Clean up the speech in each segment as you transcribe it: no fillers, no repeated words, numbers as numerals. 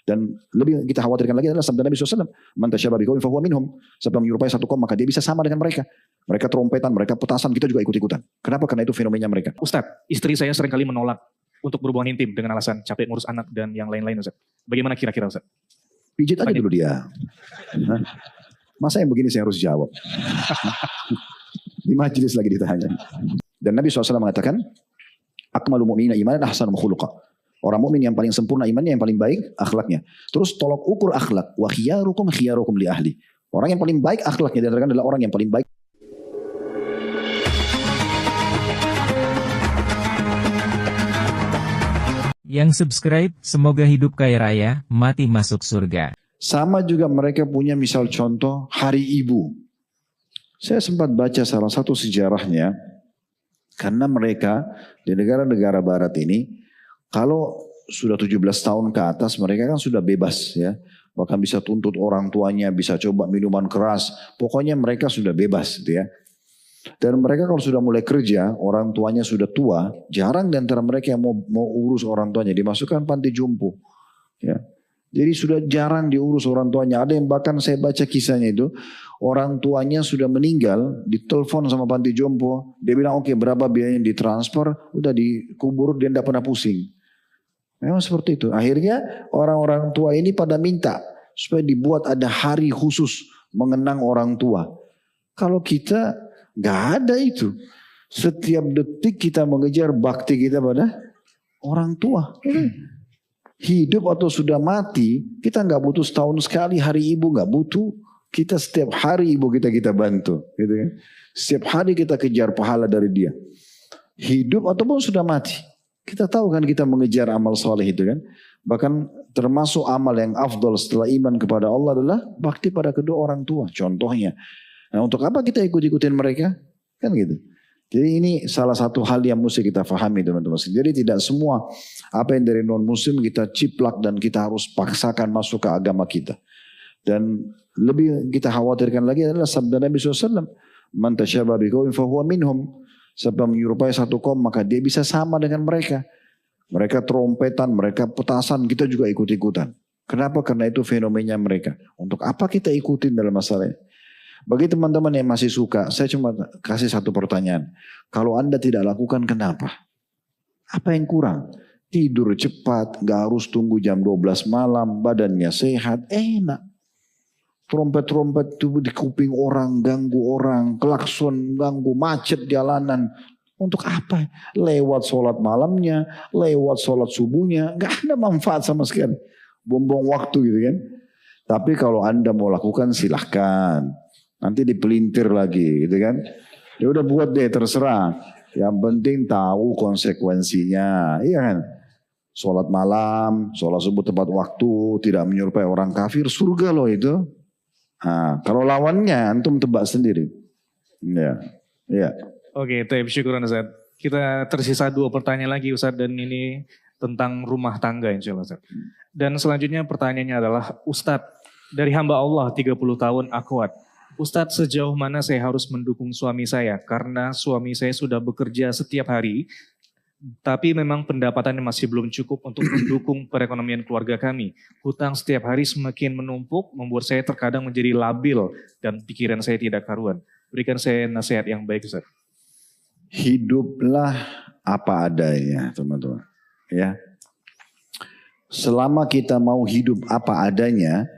Dan lebih kita khawatirkan lagi adalah sabda Nabi SAW, man tasyabaha biqaumin fahuwa minhum. Siapa menyerupai satu kaum maka dia bisa sama dengan mereka. Mereka trompetan, mereka petasan, kita juga ikut-ikutan. Kenapa? Karena itu fenomena mereka. Ustadz, istri saya seringkali menolak untuk berhubungan intim dengan alasan capek ngurus anak dan yang lain-lain, Ustadz. Bagaimana kira-kira, Ustadz? Pijit aja dulu dia. Masa yang begini saya harus jawab? Di majelis lagi ditanya. Dan Nabi SAW mengatakan, akmalul mu'minina imanan ahsanul khuluqa. Orang mukmin yang paling sempurna imannya, yang paling baik akhlaknya. Terus tolok ukur akhlak. Wa khiyarukum li ahli. Orang yang paling baik akhlaknya adalah orang yang paling baik. Yang subscribe, semoga hidup kaya raya, mati masuk surga. Sama juga mereka punya misal contoh hari ibu. Saya sempat baca salah satu sejarahnya. Karena mereka di negara-negara barat ini, kalau sudah 17 tahun ke atas mereka kan sudah bebas ya. Bahkan bisa tuntut orang tuanya, bisa coba minuman keras. Pokoknya mereka sudah bebas gitu ya. Dan mereka kalau sudah mulai kerja, orang tuanya sudah tua, jarang di antara mereka yang mau urus orang tuanya, dimasukkan panti jompo. Ya. Jadi sudah jarang diurus orang tuanya. Ada yang bahkan saya baca kisahnya itu, orang tuanya sudah meninggal, ditelepon sama panti jompo, dia bilang oke, berapa biayanya ditransfer, udah dikubur, dia tidak pernah pusing. Memang seperti itu. Akhirnya orang-orang tua ini pada minta supaya dibuat ada hari khusus mengenang orang tua. Kalau kita nggak ada itu. Setiap detik kita mengejar bakti kita pada orang tua. Hidup atau sudah mati, kita nggak butuh setahun sekali hari ibu, nggak butuh. Kita setiap hari ibu kita bantu, gitu kan? Setiap hari kita kejar pahala dari dia. Hidup ataupun sudah mati. Kita tahu kan kita mengejar amal soleh itu kan. Bahkan termasuk amal yang afdol setelah iman kepada Allah adalah bakti pada kedua orang tua. Contohnya. Nah untuk apa kita ikut-ikutin mereka? Kan gitu. Jadi ini salah satu hal yang mesti kita fahami teman-teman. Jadi tidak semua apa yang dari non muslim kita ciplak dan kita harus paksakan masuk ke agama kita. Dan lebih kita khawatirkan lagi adalah sabda Nabi SAW. Man tasyabaha biqaumin fahuwa minhum. Siapa menyerupai satu kaum maka dia bisa sama dengan mereka. Mereka trompetan, mereka petasan, kita juga ikut-ikutan. Kenapa? Karena itu fenomena mereka. Untuk apa kita ikutin dalam masalah ini? Bagi teman-teman yang masih suka, saya cuma kasih satu pertanyaan. Kalau Anda tidak lakukan, kenapa? Apa yang kurang? Tidur cepat, gak harus tunggu jam 12 malam, badannya sehat, enak. Trompet-trompet itu di kuping orang, ganggu orang, klakson, ganggu, macet jalanan. Untuk apa? Lewat sholat malamnya, lewat sholat subuhnya, gak ada manfaat sama sekali. Buang-buang waktu gitu kan. Tapi kalau Anda mau lakukan silahkan. Nanti dipelintir lagi gitu kan. Ya udah buat deh terserah. Yang penting tahu konsekuensinya. Iya kan. Sholat malam, sholat subuh tepat waktu, tidak menyerupai orang kafir, surga loh itu. Nah, kalau lawannya antum tebak sendiri. Ya. Ya. Oke, syukuran Ustaz. Kita tersisa 2 pertanyaan lagi Ustaz dan ini tentang rumah tangga insya Allah Ustaz. Dan selanjutnya pertanyaannya adalah Ustaz, dari hamba Allah 30 tahun akhwat. Ustaz, sejauh mana saya harus mendukung suami saya? Karena suami saya sudah bekerja setiap hari, tapi memang pendapatannya masih belum cukup untuk mendukung perekonomian keluarga kami. Hutang setiap hari semakin menumpuk, membuat saya terkadang menjadi labil dan pikiran saya tidak karuan. Berikan saya nasihat yang baik Ustaz. Hiduplah apa adanya teman-teman. Ya. Selama kita mau hidup apa adanya,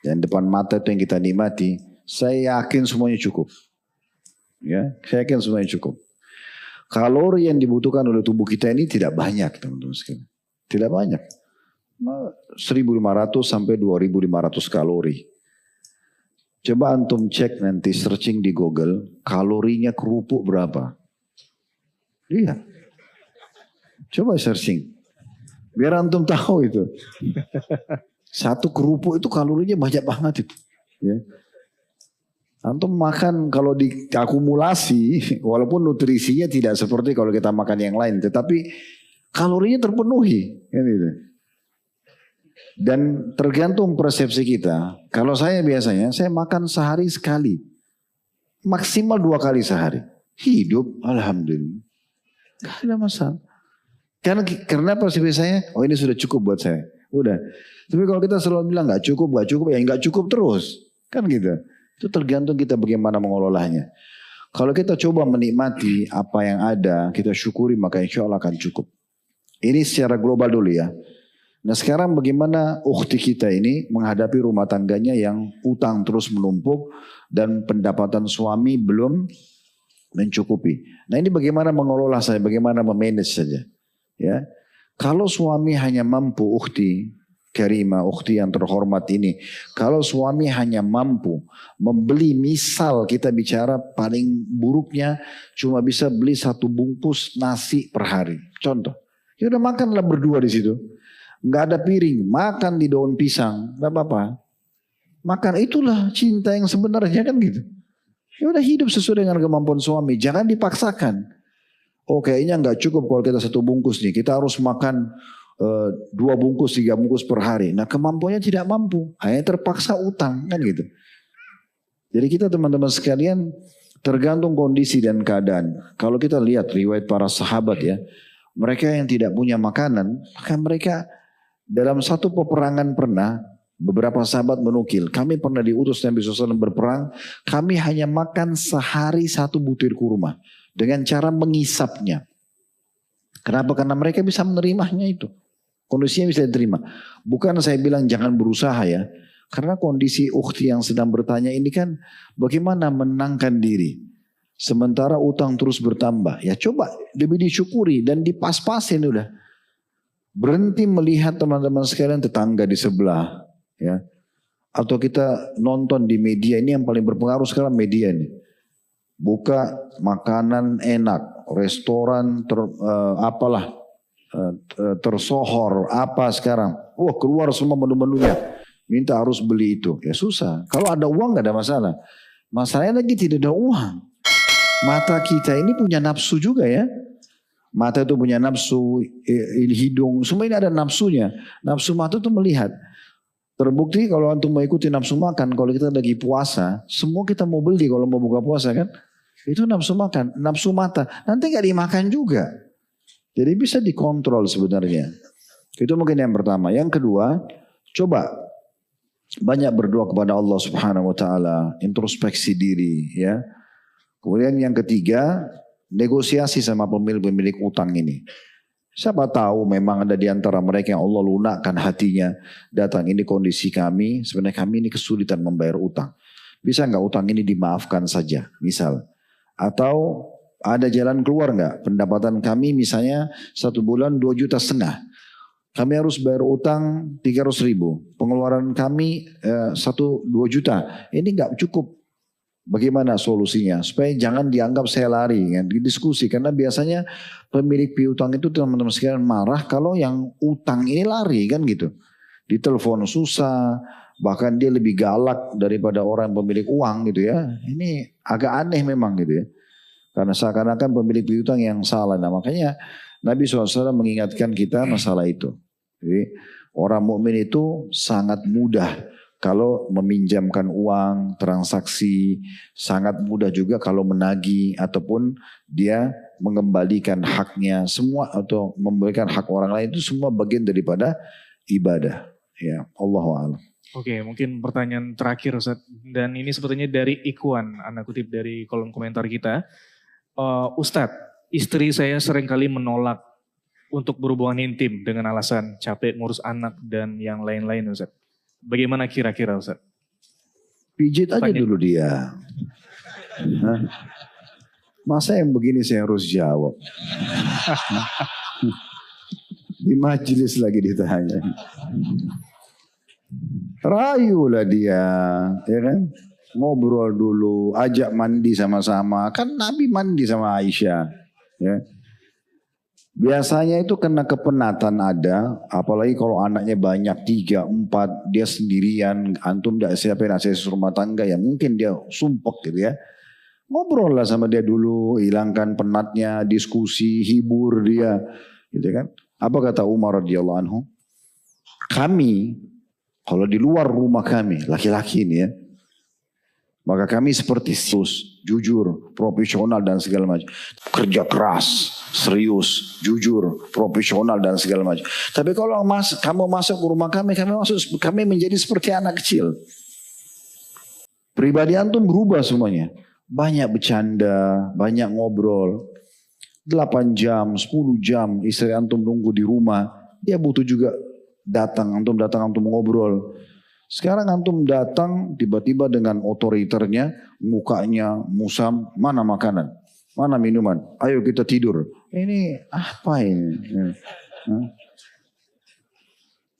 yang depan mata itu yang kita nikmati, saya yakin semuanya cukup. Ya, saya yakin semuanya cukup. Kalori yang dibutuhkan oleh tubuh kita ini tidak banyak teman-teman sekalian. Tidak banyak. 1.500 sampai 2.500 kalori. Coba antum cek nanti searching di Google, kalorinya kerupuk berapa? Iya. Coba searching. Biar antum tahu itu. Satu kerupuk itu kalorinya banyak banget itu. Ya. Antum makan kalau diakumulasi, walaupun nutrisinya tidak seperti kalau kita makan yang lain, tetapi kalorinya terpenuhi. Gitu. Dan tergantung persepsi kita. Kalau saya biasanya, saya makan sehari sekali. Maksimal 2 kali sehari. Hidup, alhamdulillah. Gak ada masalah. Karena persepsi saya, oh ini sudah cukup buat saya. Udah. Tapi kalau kita selalu bilang nggak cukup, ya nggak cukup terus. Kan gitu. Itu tergantung kita bagaimana mengelolanya. Kalau kita coba menikmati apa yang ada, kita syukuri maka insya Allah akan cukup. Ini secara global dulu ya. Nah sekarang bagaimana ukhti kita ini menghadapi rumah tangganya yang utang terus menumpuk dan pendapatan suami belum mencukupi. Nah ini bagaimana mengelola saja, bagaimana memanage saja. Ya, kalau suami hanya mampu ukhti Karimah, ukhti yang terhormat ini, kalau suami hanya mampu membeli, misal kita bicara paling buruknya cuma bisa beli 1 bungkus nasi per hari, contoh, ya udah makanlah berdua di situ, nggak ada piring, makan di daun pisang, nggak apa-apa, makan, itulah cinta yang sebenarnya kan gitu. Ya udah hidup sesuai dengan kemampuan suami, jangan dipaksakan. Oh kayaknya nggak cukup kalau kita 1 bungkus nih, kita harus makan 2 bungkus, 3 bungkus per hari. Nah kemampuannya tidak mampu, hanya terpaksa utang kan gitu. Jadi kita teman-teman sekalian tergantung kondisi dan keadaan. Kalau kita lihat riwayat para sahabat ya, mereka yang tidak punya makanan, maka mereka dalam satu peperangan pernah, beberapa sahabat menukil, kami pernah diutus Nabi SAW berperang, kami hanya makan sehari 1 butir kurma dengan cara mengisapnya. Kenapa? Karena mereka bisa menerimanya itu. Kondisinya bisa diterima. Bukan saya bilang jangan berusaha ya. Karena kondisi ukhti yang sedang bertanya ini kan bagaimana menenangkan diri. Sementara utang terus bertambah. Ya coba lebih disyukuri dan dipas-pasin udah. Berhenti melihat teman-teman sekalian tetangga di sebelah. Ya. Atau kita nonton di media, ini yang paling berpengaruh sekarang media nih. Buka makanan enak, restoran tersohor apa sekarang. Wah keluar semua menu-menunya. Minta harus beli itu. Ya susah. Kalau ada uang gak ada masalah. Masalahnya lagi tidak ada uang. Mata kita ini punya nafsu juga ya. Mata itu punya nafsu, hidung, semua ini ada nafsunya. Nafsu mata itu melihat. Terbukti kalau antum mau ikuti nafsu makan, kalau kita lagi puasa, semua kita mau beli kalau mau buka puasa kan. Itu nafsu makan, nafsu mata. Nanti gak dimakan juga. Jadi bisa dikontrol sebenarnya. Itu mungkin yang pertama. Yang kedua, coba banyak berdoa kepada Allah Subhanahu wa taala, introspeksi diri ya. Kemudian yang ketiga, negosiasi sama pemilik utang ini. Siapa tahu memang ada di antara mereka yang Allah lunakkan hatinya. Datang, ini kondisi kami, sebenarnya kami ini kesulitan membayar utang. Bisa nggak utang ini dimaafkan saja, misal. Atau ada jalan keluar nggak? Pendapatan kami misalnya 1 bulan 2,5 juta. Kami harus bayar utang 300.000. Pengeluaran kami 2 juta. Ini nggak cukup. Bagaimana solusinya? Supaya jangan dianggap saya lari, kan? Diskusi. Karena biasanya pemilik piutang itu teman-teman sekalian marah kalau yang utang ini lari kan gitu. Ditelepon susah, bahkan dia lebih galak daripada orang pemilik uang gitu ya. Ini agak aneh memang gitu ya. Karena seakan-akan pemilik piutang yang salah. Nah makanya Nabi SAW mengingatkan kita masalah itu. Jadi orang mukmin itu sangat mudah kalau meminjamkan uang, transaksi, sangat mudah juga kalau menagih ataupun dia mengembalikan haknya semua atau memberikan hak orang lain, itu semua bagian daripada ibadah. Ya, Allahu a'lam. Oke, mungkin pertanyaan terakhir Ustaz, dan ini sebetulnya dari Ikhwan, anak kutip dari kolom komentar kita. Ustadz, istri saya seringkali menolak untuk berhubungan intim dengan alasan capek ngurus anak dan yang lain-lain Ustadz. Bagaimana kira-kira Ustadz? Pijit aja dulu dia. Hah? Masa yang begini saya harus jawab? Di majelis lagi ditanya. Rayulah dia, ya kan? Ngobrol dulu, ajak mandi sama-sama. Kan Nabi mandi sama Aisyah. Ya. Biasanya itu kena kepenatan ada, apalagi kalau anaknya banyak 3, 4, dia sendirian, antum tidak siapin asisten rumah tangga, ya mungkin dia sumpek gitu ya. Ngobrol lah sama dia dulu, hilangkan penatnya, diskusi, hibur dia, gitu kan. Apa kata Umar radhiyallahu anhu? Kami, kalau di luar rumah kami, laki-laki ini ya, Maka kami seperti serius, jujur, profesional dan segala macam. Kerja keras, serius, jujur, profesional dan segala macam. Tapi kalau kamu masuk ke rumah kami menjadi seperti anak kecil. Pribadi antum berubah semuanya. Banyak bercanda, banyak ngobrol. 8 jam, 10 jam istri antum nunggu di rumah. Dia butuh juga datang antum ngobrol. Sekarang antum datang tiba-tiba dengan otoriternya, mukanya musam, mana makanan, mana minuman, ayo kita tidur. Ini apa ini?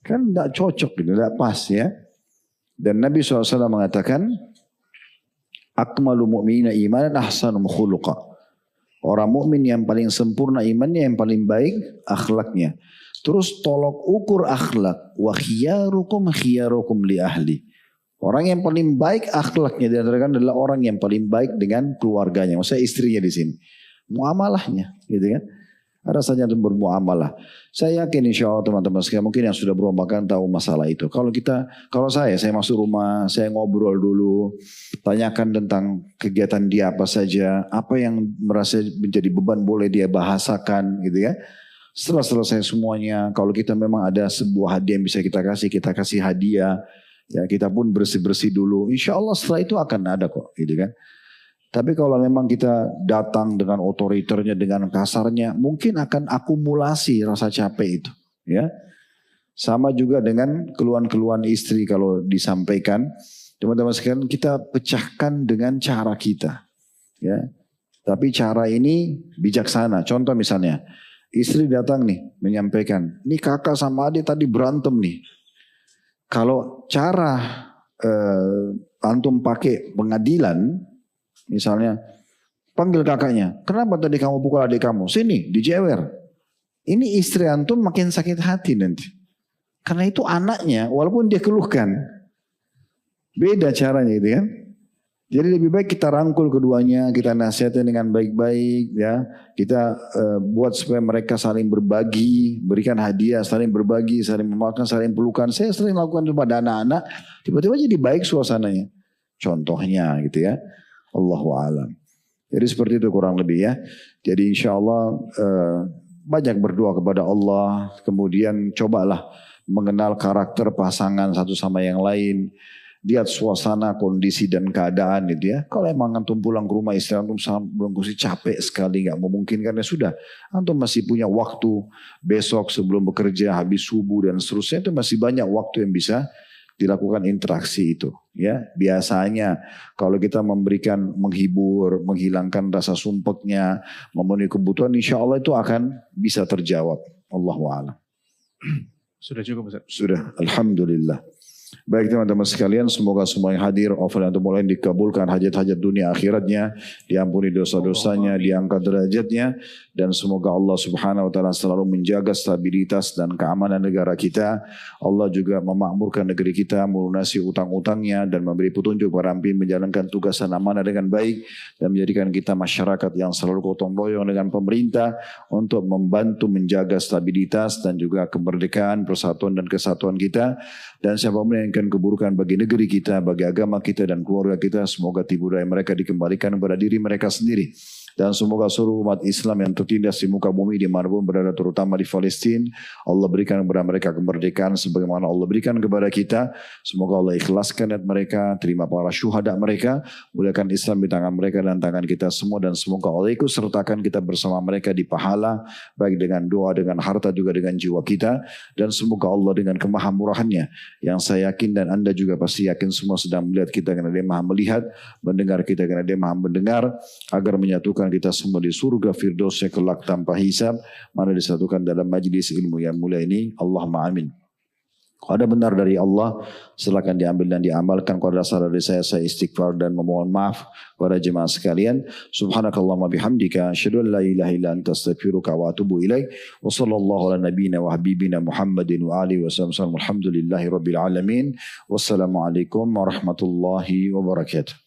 Kan tidak cocok, tidak pas ya. Dan Nabi SAW mengatakan, akmalu mu'minina imanan ahsanum khuluqa. Orang mukmin yang paling sempurna imannya, yang paling baik akhlaknya. Terus tolok ukur akhlak. Wa khiyarukum li ahli. Orang yang paling baik akhlaknya diantara adalah orang yang paling baik dengan keluarganya. Maksudnya istrinya di sini. Muamalahnya, gitu kan? Ada saja untuk bermuamalah. Saya yakin insya Allah teman-teman sekalian mungkin yang sudah berumah kan tahu masalah itu. Kalau saya masuk rumah, saya ngobrol dulu, tanyakan tentang kegiatan dia apa saja, apa yang merasa menjadi beban boleh dia bahasakan, gitu ya. Setelah selesai semuanya, kalau kita memang ada sebuah hadiah yang bisa kita kasih hadiah. Ya kita pun bersih-bersih dulu. Insya Allah setelah itu akan ada kok, gitu kan. Tapi kalau memang kita datang dengan otoriternya, dengan kasarnya, mungkin akan akumulasi rasa capek itu. Ya, sama juga dengan keluhan-keluhan istri kalau disampaikan, teman-teman sekalian kita pecahkan dengan cara kita. Ya, tapi cara ini bijaksana. Contoh misalnya, istri datang nih menyampaikan, ini kakak sama adik tadi berantem nih. Kalau cara antum pakai pengadilan, misalnya, panggil kakaknya. Kenapa tadi kamu pukul adik kamu? Sini, dijewer. Ini istri antum makin sakit hati nanti. Karena itu anaknya, walaupun dia keluhkan. Beda caranya gitu kan. Jadi lebih baik kita rangkul keduanya, kita nasihatkan dengan baik-baik. Ya, kita buat supaya mereka saling berbagi, berikan hadiah, saling berbagi, saling memakan, saling pelukan. Saya sering lakukan itu pada anak-anak, tiba-tiba jadi baik suasananya. Contohnya gitu ya. Allahu a'lam. Jadi seperti itu kurang lebih ya. Jadi insya Allah banyak berdoa kepada Allah. Kemudian cobalah mengenal karakter pasangan satu sama yang lain. Lihat suasana, kondisi dan keadaan gitu ya. Kalau emang antum pulang ke rumah istri antum belum capek sekali, nggak memungkinkan ya sudah. Antum masih punya waktu besok sebelum bekerja, habis subuh dan seterusnya, itu masih banyak waktu yang bisa dilakukan interaksi itu ya. Biasanya kalau kita menghibur, menghilangkan rasa sumpeknya, memenuhi kebutuhan, insya Allah itu akan bisa terjawab. Allahu a'lam. Sudah cukup Ustaz? Sudah, alhamdulillah. Baik teman-teman sekalian, semoga semua yang hadir, offline atau mulai dikabulkan hajat-hajat dunia akhiratnya, diampuni dosa-dosanya, diangkat derajatnya, dan semoga Allah Subhanahu wa taala selalu menjaga stabilitas dan keamanan negara kita. Allah juga memakmurkan negeri kita, melunasi utang-utangnya dan memberi petunjuk para pemimpin menjalankan tugas dan amanah dengan baik dan menjadikan kita masyarakat yang selalu gotong royong dengan pemerintah untuk membantu menjaga stabilitas dan juga kemerdekaan, persatuan dan kesatuan kita. Dan siapapun yang akan keburukan bagi negeri kita, bagi agama kita dan keluarga kita, semoga tipu daya mereka dikembalikan kepada diri mereka sendiri. Dan semoga seluruh umat Islam yang tertindas di muka bumi dimanapun berada, terutama di Palestina, Allah berikan kepada mereka kemerdekaan sebagaimana Allah berikan kepada kita. Semoga Allah ikhlaskan niat mereka, terima para syuhada mereka, muliakan Islam di tangan mereka dan tangan kita semua, dan semoga Allah ikut sertakan kita bersama mereka di pahala, baik dengan doa, dengan harta, juga dengan jiwa kita. Dan semoga Allah dengan kemahamurahannya, yang saya yakin dan anda juga pasti yakin semua sedang melihat kita karena dia maha melihat, mendengar kita karena dia maha mendengar, agar menyatukan kita semua di surga firdausnya kelak tanpa hisab, mana disatukan dalam majlis ilmu yang mulia ini. Allahumma amin. Kalau ada benar dari Allah, silakan diambil dan diamalkan. Kalau ada salah dari saya istighfar dan memohon maaf kepada jemaah sekalian. Subhanakallahumma bihamdika, asyhadu an la ilaha illa anta, astaghfiruka wa atubu ilaik. Wa sallallahu ala nabiyyina wa habibina Muhammadin wa alihi wa sallam. Alhamdulillahi rabbil alamin. Wassalamualaikum warahmatullahi wabarakatuh.